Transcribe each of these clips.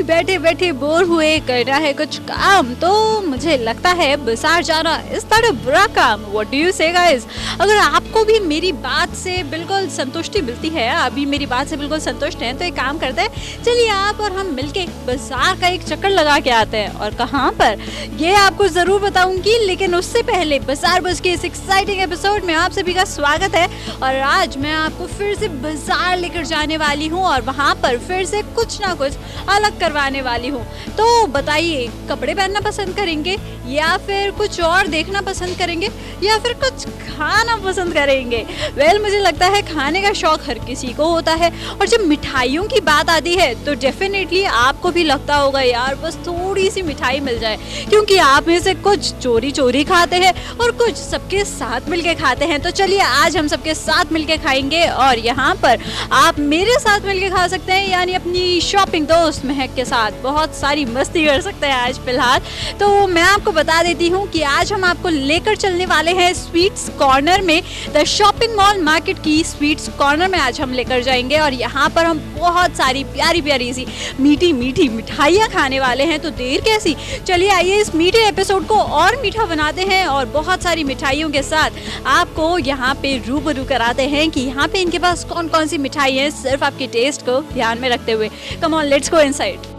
बैठे बैठे बोर हुए, करना है कुछ काम, तो मुझे लगता है बाजार जाना इस तरह बुरा काम। व्हाट डू यू से गाइस? अगर आपको भी मेरी बात से बिल्कुल संतुष्टि मिलती है, अभी मेरी बात से बिल्कुल संतुष्ट हैं, तो एक काम करते हैं, चलिए आप और हम मिलके बाजार का एक चक्कर लगा के आते हैं। और कहाँ पर, ये आपको ज़रूर बताऊंगी, लेकिन उससे पहले बाजार बज़ के इस एक्साइटिंग एपिसोड में आप सभी का स्वागत है। और आज मैं आपको फिर से बाजार लेकर जाने वाली हूँ और वहाँ पर फिर से कुछ ना कुछ अलग करवाने वाली हूँ। तो बताइए, कपड़े पहनना पसंद करेंगे या फिर कुछ और देखना पसंद करेंगे या फिर कुछ खाना पसंद करेंगे? वेल, मुझे लगता है खाने का शौक हर किसी को होता है, और जब मिठाइयों की बात आती है तो डेफिनेटली आपको भी लगता होगा यार बस थोड़ी सी मिठाई मिल जाए, क्योंकि आप में से कुछ चोरी चोरी खाते हैं और कुछ सबके साथ मिलके खाते हैं। तो चलिए आज हम सबके साथ मिलके खाएंगे, और यहाँ पर आप मेरे साथ मिलके खा सकते हैं, यानी अपनी शॉपिंग दोस्त महक के साथ बहुत सारी मस्ती कर सकते हैं आज फिलहाल। तो मैं आपको बता देती हूँ कि आज हम आपको लेकर चलने वाले हैं स्वीट्स कॉर्नर में, द शॉपिंग मॉल मार्केट की स्वीट्स कॉर्नर में आज हम लेकर जाएंगे, और यहाँ पर हम बहुत सारी प्यारी प्यारी सी मीठी मीठी मिठाइयाँ खाने वाले हैं। तो देर कैसी, चलिए आइए इस मीठे एपिसोड को और मीठा बनाते हैं और बहुत सारी मिठाइयों के साथ आपको यहाँ पे रूबरू कराते हैं कि यहाँ पे इनके पास कौन कौन सी मिठाई है, सिर्फ आपके टेस्ट को ध्यान में रखते हुए। Come on, let's go inside.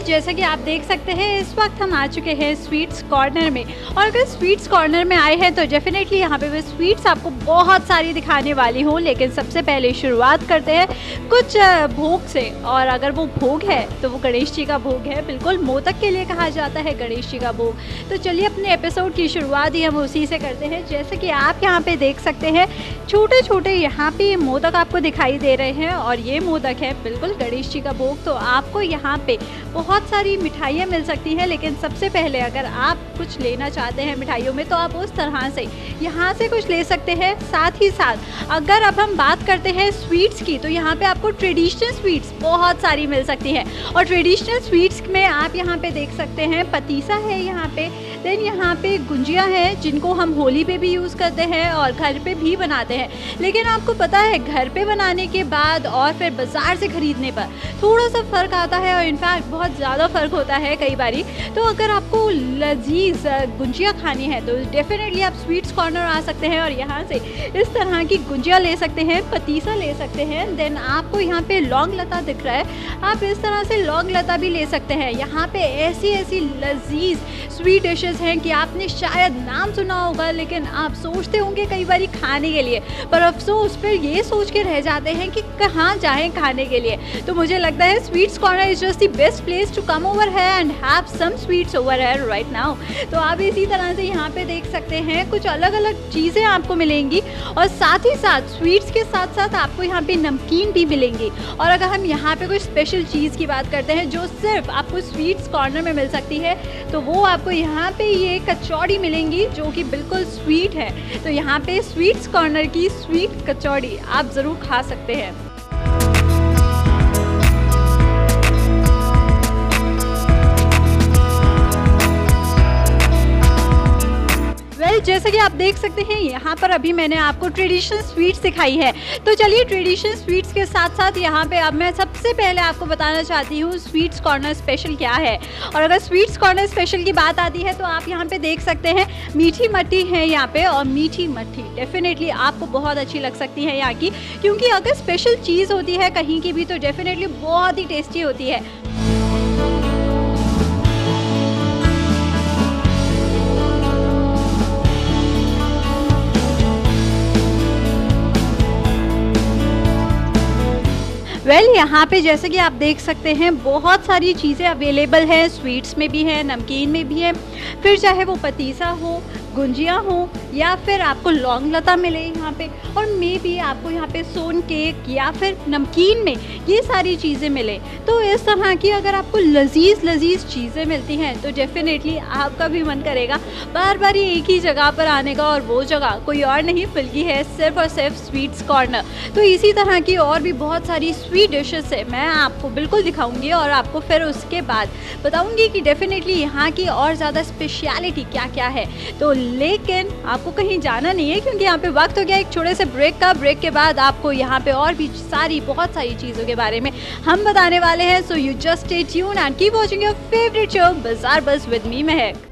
जैसा कि आप देख सकते हैं इस वक्त हम आ चुके हैं स्वीट्स कॉर्नर में, और अगर स्वीट्स कॉर्नर में आए हैं तो डेफिनेटली यहाँ पे मैं स्वीट्स आपको बहुत सारी दिखाने वाली हूँ। लेकिन सबसे पहले शुरुआत करते हैं कुछ भोग से, और अगर वो भोग है तो वो गणेश जी का भोग है, बिल्कुल मोदक के लिए कहा जाता है गणेश जी का भोग। तो चलिए अपने एपिसोड की शुरुआत ही हम उसी से करते हैं। जैसे कि आप यहाँ पे देख सकते हैं छोटे छोटे यहाँ पे मोदक आपको दिखाई दे रहे हैं, और ये मोदक है बिल्कुल गणेश जी का भोग। तो आपको यहाँ पे बहुत सारी मिठाइयाँ मिल सकती हैं, लेकिन सबसे पहले अगर आप कुछ लेना चाहते हैं मिठाइयों में तो आप उस तरह से यहाँ से कुछ ले सकते हैं। साथ ही साथ अगर अब हम बात करते हैं स्वीट्स की, तो यहाँ पे आपको ट्रेडिशनल स्वीट्स बहुत सारी मिल सकती हैं, और ट्रेडिशनल स्वीट्स में आप यहाँ पे देख सकते हैं पतीसा है यहाँ पे, देन यहाँ पे गुंजिया है जिनको हम होली पे भी यूज़ करते हैं और घर पे भी बनाते हैं। लेकिन आपको पता है घर पे बनाने के बाद और फिर बाज़ार से ख़रीदने पर थोड़ा सा फ़र्क आता है, और इनफैक्ट बहुत ज़्यादा फ़र्क होता है कई बारी। तो अगर आपको लजीज गुंजिया खानी है तो डेफिनेटली आप स्वीट्स कॉर्नर आ सकते हैं, और यहाँ से इस तरह की गुंजिया ले सकते हैं, पतीसा ले सकते हैं। देन आपको यहाँ पे लौंग लता दिख रहा है, आप इस तरह से लौंग लता भी ले सकते हैं। यहाँ पे ऐसी ऐसी लजीज स्वीट डिशेज़ हैं कि आपने शायद नाम सुना होगा, लेकिन आप सोचते होंगे कई बारी खाने के लिए, पर अफसोस फिर ये सोच के रह जाते हैं कि कहाँ जाएं खाने के लिए। तो मुझे लगता है sweets corner is just the best place to come over here and have some sweets over here right now. तो आप इसी तरह से यहाँ पे देख सकते हैं कुछ अलग अलग चीज़ें आपको मिलेंगी, और साथ ही साथ स्वीट्स के साथ साथ आपको यहाँ पे नमकीन भी मिलेंगी। और अगर हम यहाँ पे कुछ स्पेशल चीज़ की बात करते हैं जो सिर्फ आपको स्वीट्स कॉर्नर में मिल सकती है, तो वो आपको यहाँ पे ये कचौड़ी मिलेंगी जो कि बिल्कुल स्वीट है। तो यहाँ पे स्वीट्स कॉर्नर की स्वीट कचौड़ी आप ज़रूर खा सकते हैं। जैसा जैसा कि आप देख सकते हैं यहाँ पर अभी मैंने आपको ट्रेडिशनल स्वीट्स दिखाई है, तो चलिए ट्रेडिशनल स्वीट्स के साथ साथ यहाँ पे अब मैं सबसे पहले आपको बताना चाहती हूँ स्वीट्स कॉर्नर स्पेशल क्या है। और अगर स्वीट्स कॉर्नर स्पेशल की बात आती है तो आप यहाँ पे देख सकते हैं मीठी मट्ठी है यहाँ पे, और मीठी मट्ठी डेफिनेटली आपको बहुत अच्छी लग सकती है यहाँ की, क्योंकि अगर स्पेशल चीज़ होती है कहीं की भी तो डेफिनेटली बहुत ही टेस्टी होती है। यहाँ पे जैसे कि आप देख सकते हैं बहुत सारी चीज़ें अवेलेबल हैं, स्वीट्स में भी है, नमकीन में भी है, फिर चाहे वो पतीसा हो, गुंजिया हो, या फिर आपको लौंग लता मिले यहाँ पे, और मे भी आपको यहाँ पे सोन केक या फिर नमकीन में ये सारी चीज़ें मिले। तो इस तरह की अगर आपको लजीज़ चीज़ें मिलती हैं तो डेफिनेटली आपका भी मन करेगा बार बार ये एक ही जगह पर आने का, और वो जगह कोई और नहीं बल्कि है सिर्फ और सिर्फ स्वीट्स कॉर्नर। तो इसी तरह की और भी बहुत सारी स्वीट डिशेस है मैं आपको बिल्कुल दिखाऊंगी, और आपको फिर उसके बाद बताऊंगी कि डेफिनेटली यहाँ की और ज़्यादा स्पेशलिटी क्या क्या है। तो लेकिन आपको कहीं जाना नहीं है, क्योंकि यहाँ पे वक्त हो गया एक छोटे से ब्रेक का। ब्रेक के बाद आपको यहाँ पे और भी बहुत सारी चीज़ों के बारे में हम बताने वाले हैं। So you just stay tuned and keep watching your favourite show Bazaar buzz with me Mahak.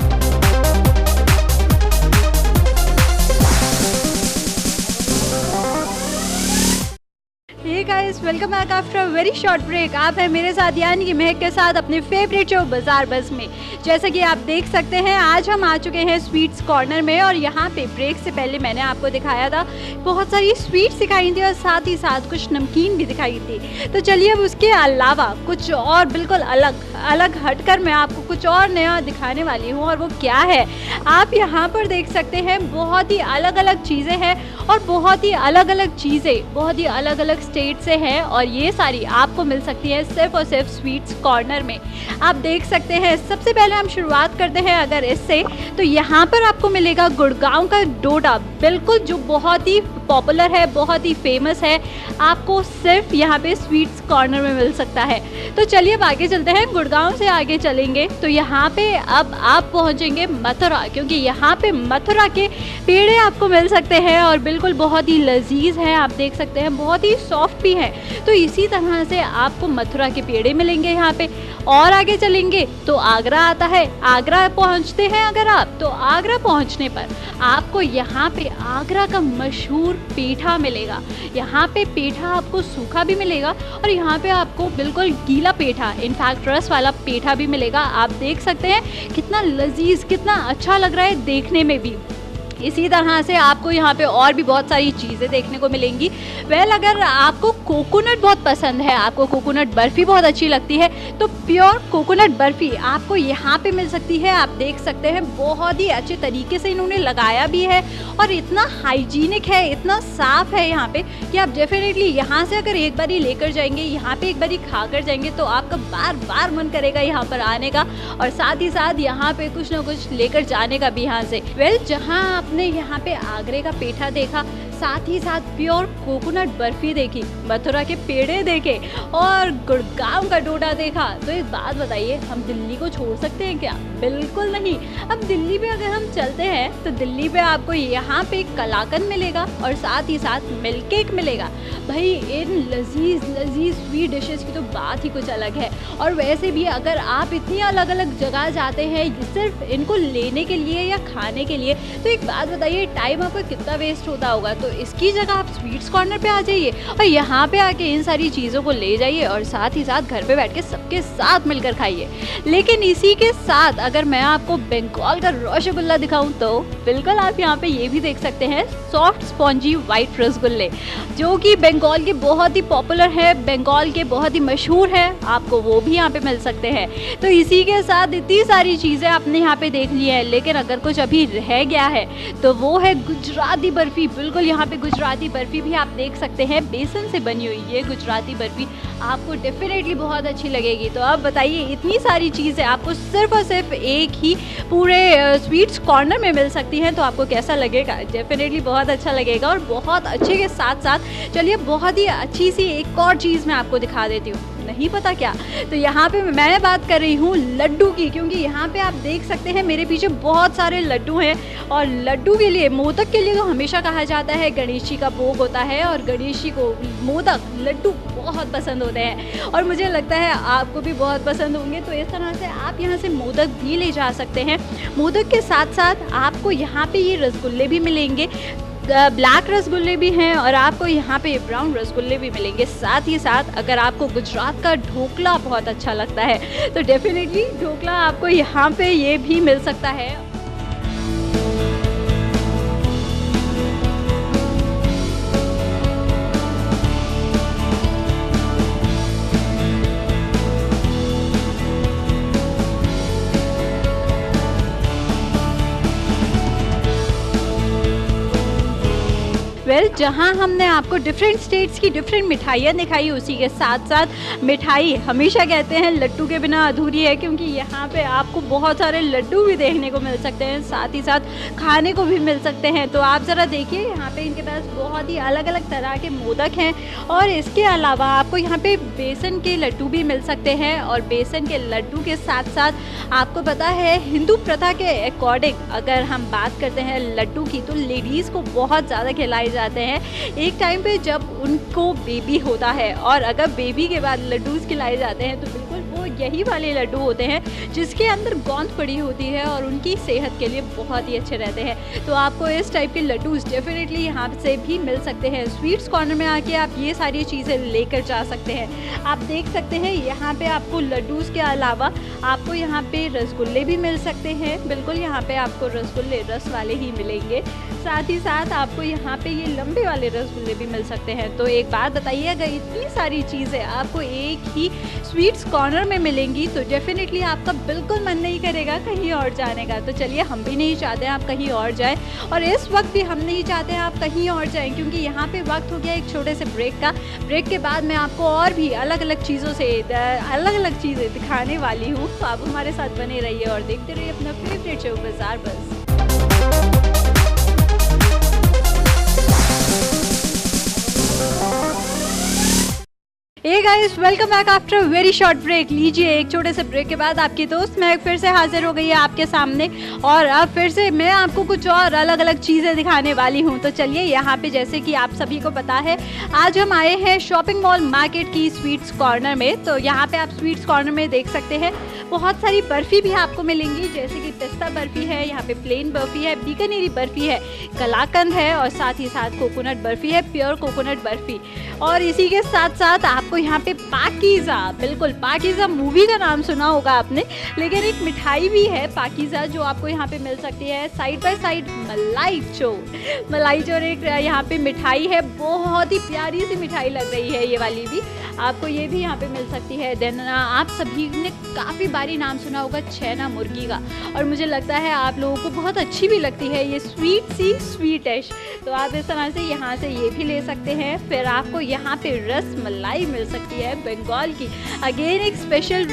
Hey guys, welcome back after a very short break. आप हैं मेरे साथ यानी कि महक के साथ अपने फेवरेट शो बाजार बज़ में। जैसा कि आप देख सकते हैं आज हम आ चुके हैं स्वीट्स कॉर्नर में, और यहाँ पे ब्रेक से पहले मैंने आपको दिखाया था बहुत सारी स्वीट्स दिखाई थी और साथ ही साथ कुछ नमकीन भी दिखाई थी। तो चलिए अब उसके अलावा कुछ और बिल्कुल अलग हटकर मैं आपको कुछ और नया दिखाने वाली हूँ, और वो क्या है आप यहाँ पर देख सकते हैं। बहुत ही अलग अलग चीज़ें हैं, और बहुत ही अलग अलग चीज़ें बहुत ही अलग अलग स्टेट से है, और ये सारी आपको मिल सकती है सिर्फ और सिर्फ स्वीट्स कॉर्नर में। आप देख सकते हैं सबसे पहले हम शुरुआत करते हैं अगर इससे, तो यहाँ पर आपको मिलेगा गुड़गांव का डोडा, बिल्कुल जो बहुत ही पॉपुलर है, बहुत ही फेमस है, आपको सिर्फ यहाँ पे स्वीट्स कॉर्नर में मिल सकता है। तो चलिए अब आगे चलते हैं। गुड़गांव से आगे चलेंगे तो यहाँ पे अब आप पहुँचेंगे मथुरा, क्योंकि यहाँ पे मथुरा के पेड़े आपको मिल सकते हैं, और बिल्कुल बहुत ही लजीज है। आप देख सकते हैं बहुत ही सॉफ्ट भी है। तो इसी तरह से आपको मथुरा के पेड़े मिलेंगे यहाँ पे। और आगे चलेंगे तो आगरा आता है। आगरा पहुँचते हैं अगर आप, तो आगरा पहुँचने पर आपको यहाँ पे आगरा का मशहूर पेठा मिलेगा। यहाँ पे पेठा आपको सूखा भी मिलेगा, और यहाँ पे आपको बिल्कुल गीला पेठा, इनफैक्ट रस वाला पेठा भी मिलेगा। आप देख सकते हैं कितना लजीज, कितना अच्छा लग रहा है देखने में भी। इसी तरह से आपको यहाँ पे और भी बहुत सारी चीज़ें देखने को मिलेंगी। अगर आपको कोकोनट बहुत पसंद है, आपको कोकोनट बर्फ़ी बहुत अच्छी लगती है, तो प्योर कोकोनट बर्फ़ी आपको यहाँ पे मिल सकती है। आप देख सकते हैं बहुत ही अच्छे तरीके से इन्होंने लगाया भी है, और इतना हाइजीनिक है, इतना साफ़ है यहाँ पे कि आप डेफिनेटली यहाँ से अगर एक बारी लेकर जाएंगे, यहाँ पे एक बारी खा कर जाएंगे, तो आपका बार बार मन करेगा यहाँ पर आने का, और साथ ही साथ यहाँ पे कुछ ना कुछ लेकर जाने का भी यहाँ से। जहाँ आपने यहाँ पे आगरे का पेठा देखा, साथ ही साथ प्योर कोकोनट बर्फ़ी देखी, मथुरा के पेड़े देखे, और गुड़गांव का डोडा देखा, तो एक बात बताइए, हम दिल्ली को छोड़ सकते हैं क्या? बिल्कुल नहीं। अब दिल्ली पे अगर हम चलते हैं तो दिल्ली पे आपको यहाँ पे कलाकंद मिलेगा, और साथ ही साथ मिल्क केक मिलेगा। भाई इन लजीज स्वीट डिशेस की तो बात ही कुछ अलग है। और वैसे भी अगर आप इतनी अलग अलग जगह जाते हैं सिर्फ इनको लेने के लिए या खाने के लिए, तो एक बात बताइए, टाइम आपका कितना वेस्ट होता होगा। तो इसकी जगह आप स्वीट्स कॉर्नर पे आ जाइए, और यहाँ पे आके इन सारी चीज़ों को ले जाइए, और साथ ही साथ घर पे बैठ के सबके साथ मिलकर खाइए। लेकिन इसी के साथ अगर मैं आपको बंगाल का रसगुल्ला दिखाऊं, तो बिल्कुल आप यहाँ पे ये भी देख सकते हैं, सॉफ्ट स्पॉन्जी वाइट रसगुल्ले, जो कि बंगाल के बहुत ही पॉपुलर है, बंगाल के बहुत ही मशहूर है, आपको वो भी यहाँ पे मिल सकते हैं। तो इसी के साथ इतनी सारी चीज़ें आपने यहाँ पे देख ली है, लेकिन अगर कुछ अभी रह गया है तो वो है गुजराती बर्फ़ी। बिल्कुल यहाँ पे गुजराती बर्फ़ी भी आप देख सकते हैं, बेसन से बनी हुई ये गुजराती बर्फ़ी आपको डेफिनेटली बहुत अच्छी लगेगी। तो अब बताइए, इतनी सारी चीज़ें आपको सिर्फ और सिर्फ एक ही पूरे स्वीट्स कॉर्नर में मिल सकती हैं, तो आपको कैसा लगेगा? डेफिनेटली बहुत अच्छा लगेगा। और बहुत अच्छे के साथ साथ चलिए बहुत ही अच्छी सी एक और चीज़ मैं आपको दिखा देती हूँ। नहीं पता क्या? तो यहाँ पे मैं बात कर रही हूँ लड्डू की, क्योंकि यहाँ पे आप देख सकते हैं मेरे पीछे बहुत सारे लड्डू हैं। और लड्डू के लिए, मोदक के लिए तो हमेशा कहा जाता है गणेश जी का भोग होता है और गणेश जी को मोदक, लड्डू बहुत पसंद होते हैं और मुझे लगता है आपको भी बहुत पसंद होंगे। तो इस तरह से आप यहाँ से मोदक भी ले जा सकते हैं। मोदक के साथ साथ आपको यहाँ पे ये रसगुल्ले भी मिलेंगे, ब्लैक रसगुल्ले भी हैं और आपको यहाँ पे ब्राउन रसगुल्ले भी मिलेंगे। साथ ही साथ अगर आपको गुजरात का ढोकला बहुत अच्छा लगता है तो डेफिनेटली ढोकला आपको यहाँ पे ये भी मिल सकता है। जहाँ हमने आपको डिफरेंट स्टेट्स की डिफरेंट मिठाइयाँ दिखाई, उसी के साथ साथ मिठाई हमेशा कहते हैं लड्डू के बिना अधूरी है, क्योंकि यहाँ पे आपको बहुत सारे लड्डू भी देखने को मिल सकते हैं, साथ ही साथ खाने को भी मिल सकते हैं। तो आप ज़रा देखिए, यहाँ पे इनके पास बहुत ही अलग अलग तरह के मोदक हैं और इसके अलावा आपको यहाँ पे बेसन के लड्डू भी मिल सकते हैं। और बेसन के लड्डू के साथ साथ आपको पता है हिंदू प्रथा के अकॉर्डिंग अगर हम बात करते हैं लड्डू की, तो लेडीज़ को बहुत ज़्यादा खिलाए जाते हैं एक टाइम पे जब उनको बेबी होता है। और अगर बेबी के बाद लड्डूस खिलाए जाते हैं तो बिल्कुल वो यही वाले लड्डू होते हैं जिसके अंदर गोंद पड़ी होती है और उनकी सेहत के लिए बहुत ही अच्छे रहते हैं। तो आपको इस टाइप के लड्डूस डेफिनेटली यहाँ से भी मिल सकते हैं। स्वीट्स कॉर्नर में आके आप ये सारी चीज़ें लेकर जा सकते हैं। आप देख सकते हैं यहाँ पे आपको लड्डूस के अलावा आपको यहाँ पे रसगुल्ले भी मिल सकते हैं। बिल्कुल यहाँ पे आपको रसगुल्ले रस वाले ही मिलेंगे, साथ ही साथ आपको यहाँ पे ये लंबे वाले रसगुल्ले भी मिल सकते हैं। तो एक बात बताइए, अगर इतनी सारी चीज़ें आपको एक ही स्वीट्स कॉर्नर में मिलेंगी तो डेफिनेटली आपका बिल्कुल मन नहीं करेगा कहीं और जाने का। तो चलिए, हम भी नहीं चाहते आप कहीं और जाएं और इस वक्त भी हम नहीं चाहते आप कहीं और जाएं, क्योंकि यहाँ पे वक्त हो गया एक छोटे से ब्रेक का। ब्रेक के बाद मैं आपको और भी अलग अलग चीज़ें दिखाने वाली हूँ। तो आप हमारे साथ बने रहिए और देखते रहिए अपना favourite show Bazaar buzz. Hey guys, welcome back after very short break. लीजिए, एक छोटे से ब्रेक के बाद आपकी दोस्त मैं फिर से हाजिर हो गई है आपके सामने और अब फिर से मैं आपको कुछ और अलग अलग चीज़ें दिखाने वाली हूं। तो चलिए, यहाँ पे जैसे कि आप सभी को पता है आज हम आए हैं शॉपिंग मॉल मार्केट की स्वीट्स कॉर्नर में। तो यहाँ पे आप स्वीट्स कॉर्नर में देख सकते हैं बहुत सारी बर्फ़ी भी आपको मिलेंगी, जैसे कि पिस्ता बर्फ़ी है, यहाँ पे प्लेन बर्फ़ी है, बीकानेरी बर्फ़ी है, कलाकंद है और साथ ही साथ कोकोनट बर्फ़ी है, प्योर कोकोनट बर्फ़ी। और इसी के साथ साथ आपको यहाँ पे पाकीज़ा, बिल्कुल पाकीज़ा मूवी का नाम सुना होगा आपने, लेकिन एक मिठाई भी है पाकीज़ा जो आपको यहाँ पे मिल सकती है। साइड बाय साइड मलाई चोर एक यहाँ पे मिठाई है, बहुत ही प्यारी सी मिठाई लग रही है ये वाली भी, आपको ये भी यहाँ पे मिल सकती है। देन आप सभी ने काफ़ी बारी नाम सुना होगा छैना मुर्गी का, और मुझे लगता है आप लोगों को बहुत अच्छी भी लगती है ये स्वीट डिश। तो आप इस तरह से यहाँ से ये भी ले सकते हैं। फिर आपको यहाँ पे रस मलाई मिल सकती है बंगाल की, अगेन एक स्पेशल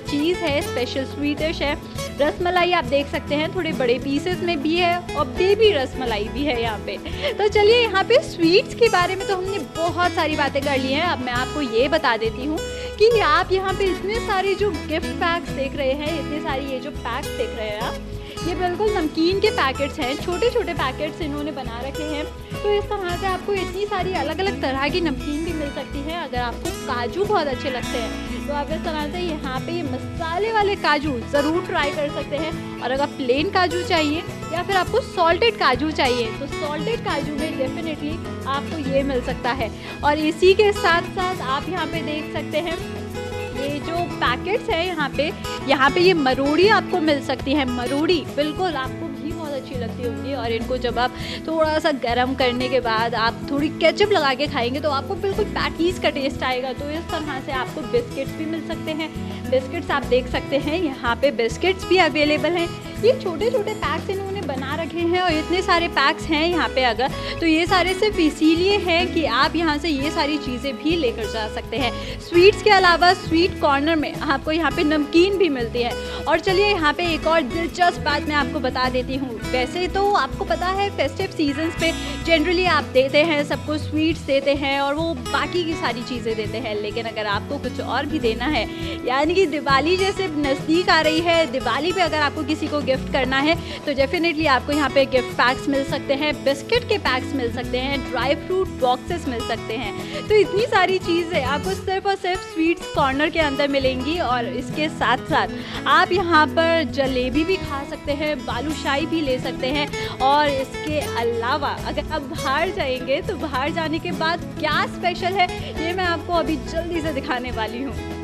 चीज़ है, स्पेशल स्वीट डिश है। रस मलाई आप देख सकते हैं थोड़े बड़े पीसेस में भी है और बेबी रस मलाई भी है यहाँ पे। तो चलिए, यहाँ पे स्वीट्स के बारे में तो हमने बहुत सारी बातें कर ली हैं। अब मैं आपको ये बता देती हूँ कि आप यहाँ पे इतने सारे जो गिफ्ट पैक्स देख रहे हैं, इतने सारे ये जो पैक्स देख रहे हैं आप, ये बिल्कुल नमकीन के पैकेट्स हैं, छोटे छोटे पैकेट्स इन्होंने बना रखे हैं। तो इस तरह से आपको इतनी सारी अलग अलग तरह की नमकीन भी मिल सकती है। अगर आपको काजू बहुत अच्छे लगते हैं तो आप इस तरह से यहाँ पे ये मसाले वाले काजू ज़रूर ट्राई कर सकते हैं। और अगर प्लेन काजू चाहिए या फिर आपको सॉल्टेड काजू चाहिए तो सॉल्टेड काजू में डेफिनेटली आपको ये मिल सकता है। और इसी के साथ साथ आप यहाँ पे देख सकते हैं ये जो पैकेट्स है यहाँ पे ये मरोड़ी आपको मिल सकती है। मरोड़ी बिल्कुल आपको भी बहुत अच्छी लगती होंगी और इनको जब आप थोड़ा सा गर्म करने के बाद आप थोड़ी केचप लगा के खाएंगे तो आपको बिल्कुल पैटीज़ का टेस्ट आएगा। तो इस तरह से आपको बिस्किट्स भी मिल सकते हैं। बिस्किट्स आप देख सकते हैं यहाँ पे बिस्किट्स भी अवेलेबल हैं। ये छोटे छोटे पैक्स इन्होंने बना रखे हैं और इतने सारे पैक्स हैं यहाँ पे अगर, तो ये सारे सिर्फ इसीलिए हैं कि आप यहाँ से ये सारी चीज़ें भी लेकर जा सकते हैं। स्वीट्स के अलावा स्वीट कॉर्नर में आपको यहाँ पे नमकीन भी मिलती है। और चलिए यहाँ पे एक और दिलचस्प बात मैं आपको बता देती हूँ। वैसे तो आपको पता है फेस्टिव सीजन्स पे जनरली आप देते हैं सबको स्वीट्स देते हैं और वो बाकी की सारी चीज़ें देते हैं, लेकिन अगर आपको कुछ और भी देना है, यानी कि दिवाली जैसे नज़दीक आ रही है, दिवाली पे अगर आपको किसी को गिफ्ट करना है तो डेफिनेटली आपको यहाँ पे गिफ्ट पैक्स मिल सकते हैं, बिस्किट के पैक्स मिल सकते हैं, ड्राई फ्रूट बॉक्सेस मिल सकते हैं। तो इतनी सारी चीज़ें आपको सिर्फ और सिर्फ स्वीट्स कॉर्नर के अंदर मिलेंगी। और इसके साथ साथ आप यहाँ पर जलेबी भी खा सकते हैं, बालूशाही भी ले सकते हैं। और इसके अलावा अगर आप बाहर जाएंगे तो बाहर जाने के बाद क्या स्पेशल है ये मैं आपको अभी जल्दी से दिखाने वाली हूँ।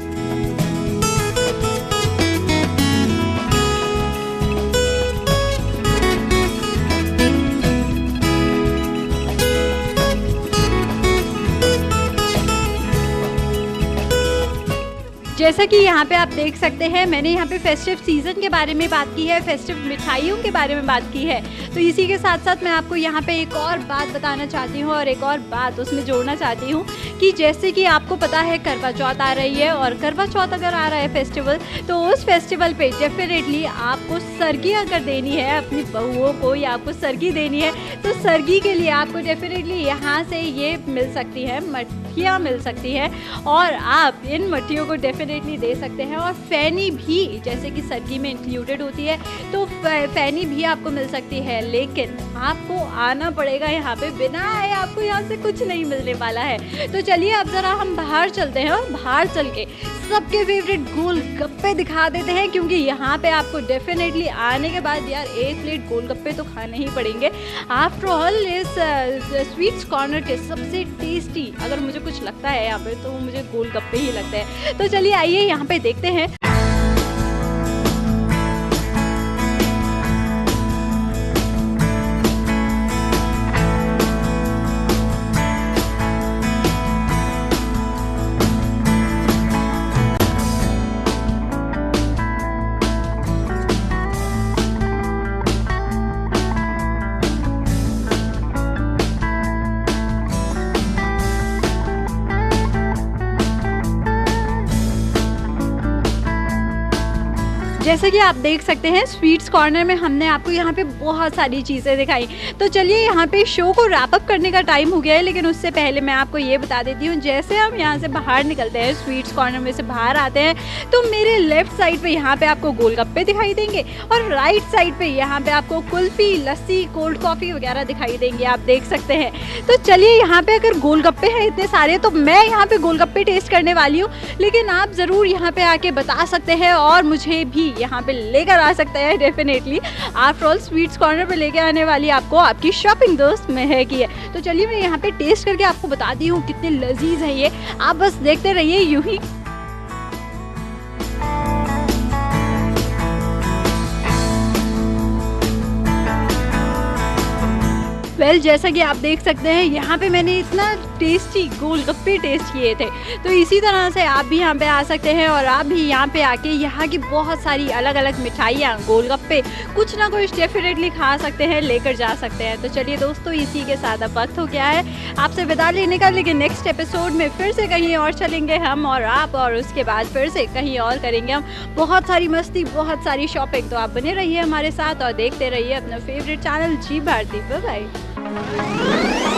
जैसा कि यहाँ पे आप देख सकते हैं, मैंने यहाँ पे फेस्टिव सीज़न के बारे में बात की है, फेस्टिव मिठाइयों के बारे में बात की है। तो इसी के साथ साथ मैं आपको यहाँ पे एक और बात बताना चाहती हूँ और एक और बात उसमें जोड़ना चाहती हूँ कि जैसे कि आपको पता है करवा चौथ आ रही है, और करवा चौथ अगर आ रहा है फेस्टिवल, तो उस फेस्टिवल पे डेफिनेटली आपको सरगी अगर देनी है अपनी बहुओं को या आपको सरगी देनी है, तो सरगी के लिए आपको डेफिनेटली यहाँ से ये मिल सकती है, मट्ठियाँ मिल सकती है और आप इन मट्ठियों को डेफिनेटली दे सकते हैं। और फैनी भी जैसे कि सरगी में इंक्लूडेड होती है, तो फैनी भी आपको मिल सकती है, लेकिन आपको आना पड़ेगा यहाँ पे, बिना आए आपको यहाँ से कुछ नहीं मिलने वाला है। तो चलिए अब ज़रा हम बाहर चलते हैं और बाहर चल के सबके फेवरेट गोलगप्पे दिखा देते हैं, क्योंकि यहाँ पे आपको डेफिनेटली आने के बाद यार एक प्लेट गोलगप्पे तो खाने ही पड़ेंगे। आफ्टर ऑल इस स्वीट्स कॉर्नर के सबसे टेस्टी अगर मुझे कुछ लगता है यहाँ पे तो मुझे गोलगप्पे ही लगते हैं। तो चलिए आइए यहाँ पे देखते हैं। जैसे कि आप देख सकते हैं स्वीट्स कॉर्नर में हमने आपको यहाँ पे बहुत सारी चीज़ें दिखाई। तो चलिए यहाँ पे शो को रैप अप करने का टाइम हो गया है, लेकिन उससे पहले मैं आपको ये बता देती हूँ, जैसे हम यहाँ से बाहर निकलते हैं, स्वीट्स कॉर्नर में से बाहर आते हैं, तो मेरे लेफ्ट साइड पे यहाँ पे आपको गोलगप्पे दिखाई देंगे और राइट साइड पे यहाँ पे आपको कुल्फी, लस्सी, कोल्ड कॉफ़ी वगैरह दिखाई देंगे, आप देख सकते हैं। तो चलिए यहाँ पे अगर गोलगप्पे हैं इतने सारे, तो मैं यहाँ पे गोलगप्पे टेस्ट करने वाली हूँ, लेकिन आप ज़रूर यहाँ पे आके बता सकते हैं और मुझे भी यहाँ पे लेकर आ सकते हैं definitely. After all sweets corner पे लेके आने वाली आपको आपकी शॉपिंग दोस्त महक ही है। तो चलिए मैं यहाँ पे टेस्ट करके आपको बताती हूँ कितने लजीज है ये, आप बस देखते रहिए यूं ही। वेल जैसा कि आप देख सकते हैं यहाँ पे मैंने इतना टेस्टी गोलगप्पे टेस्ट किए थे, तो इसी तरह से आप भी यहाँ पे आ सकते हैं और आप भी यहाँ पे आके यहाँ की बहुत सारी अलग अलग मिठाइयाँ, गोलगप्पे, कुछ ना कुछ डेफिनेटली खा सकते हैं, लेकर जा सकते हैं। तो चलिए दोस्तों, इसी के साथ अब वक्त हो गया है आपसे विदा लेने का, लेकिन नेक्स्ट एपिसोड में फिर से कहीं और चलेंगे हम और आप, और उसके बाद फिर से कहीं और करेंगे हम बहुत सारी मस्ती, बहुत सारी शॉपिंग। तो आप बने रहिए हमारे साथ और देखते रहिए अपना favourite channel Zee Bharti. Bye bye.